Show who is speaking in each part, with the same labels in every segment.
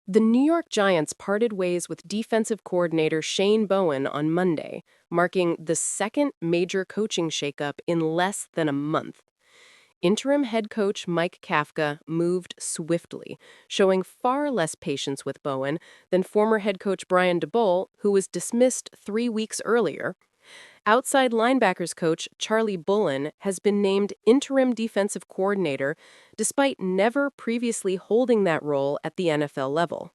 Speaker 1: The New York Giants parted ways with defensive coordinator Shane Bowen on Monday, marking the second major coaching shakeup in less than a month. Interim head coach Mike Kafka moved swiftly, showing far less patience with Bowen than former head coach Brian DeBole, who was dismissed 3 weeks earlier. Outside linebackers coach Charlie Bullen has been named interim defensive coordinator despite never previously holding that role at the NFL level.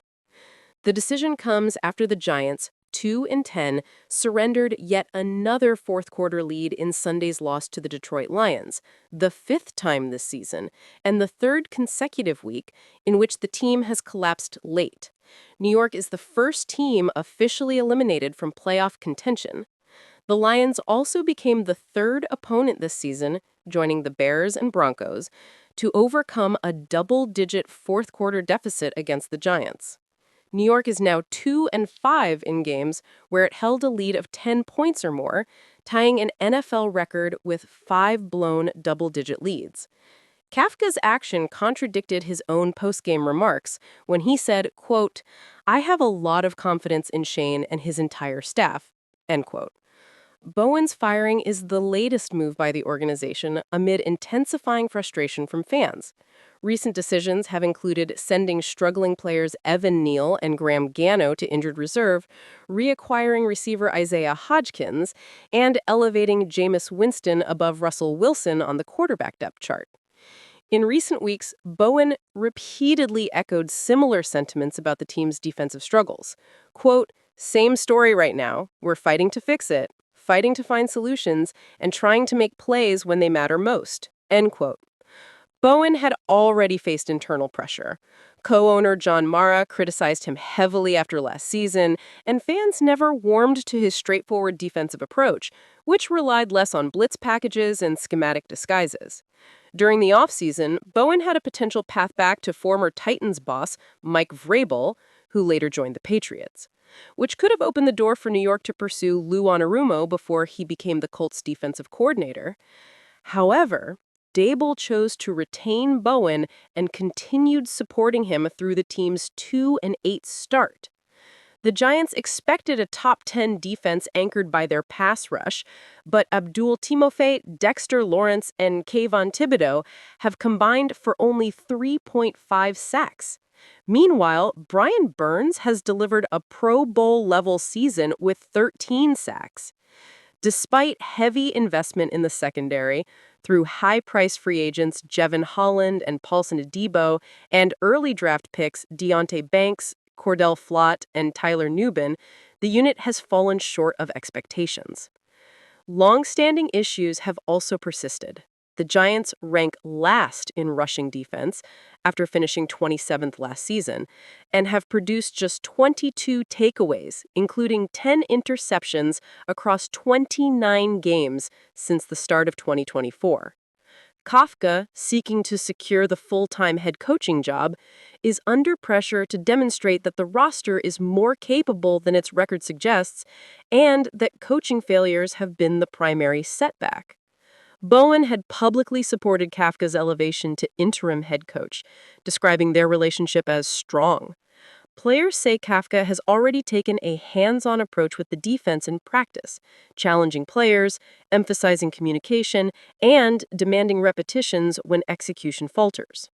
Speaker 1: The decision comes after the Giants, 2-10, surrendered yet another fourth quarter lead in Sunday's loss to the Detroit Lions, the fifth time this season, and the third consecutive week in which the team has collapsed late. New York is the first team officially eliminated from playoff contention. The Lions also became the third opponent this season, joining the Bears and Broncos, to overcome a double-digit fourth quarter deficit against the Giants. New York is now 2-5 in games where it held a lead of 10 points or more, tying an NFL record with 5 blown double-digit leads. Kafka's action contradicted his own post-game remarks when he said, quote, "I have a lot of confidence in Shane and his entire staff," end quote. Bowen's firing is the latest move by the organization amid intensifying frustration from fans. Recent decisions have included sending struggling players Evan Neal and Graham Gano to injured reserve, reacquiring receiver Isaiah Hodgkins, and elevating Jameis Winston above Russell Wilson on the quarterback depth chart. In recent weeks, Bowen repeatedly echoed similar sentiments about the team's defensive struggles. Quote, "Same story right now. We're fighting to fix it, fighting to find solutions, and trying to make plays when they matter most," end quote. Bowen had already faced internal pressure. Co-owner John Mara criticized him heavily after last season, and fans never warmed to his straightforward defensive approach, which relied less on blitz packages and schematic disguises. During the offseason, Bowen had a potential path back to former Titans boss Mike Vrabel, who later joined the Patriots, which could have opened the door for New York to pursue Lou Anarumo before he became the Colts defensive coordinator. However, Dable chose to retain Bowen and continued supporting him through the team's 2-8 start. The Giants expected a top 10 defense anchored by their pass rush, but Abdul Timofey, Dexter Lawrence, and Kayvon Thibodeau have combined for only 3.5 sacks. Meanwhile, Brian Burns has delivered a Pro Bowl-level season with 13 sacks. Despite heavy investment in the secondary, through high-priced free agents Jevon Holland and Paulson Adebo, and early draft picks Deonte Banks, Cordell Flott, and Tyler Nubin, the unit has fallen short of expectations. Long-standing issues have also persisted. The Giants rank last in rushing defense after finishing 27th last season and have produced just 22 takeaways, including 10 interceptions across 29 games since the start of 2024. Kafka, seeking to secure the full-time head coaching job, is under pressure to demonstrate that the roster is more capable than its record suggests and that coaching failures have been the primary setback. Bowen had publicly supported Kafka's elevation to interim head coach, describing their relationship as strong. Players say Kafka has already taken a hands-on approach with the defense in practice, challenging players, emphasizing communication, and demanding repetitions when execution falters.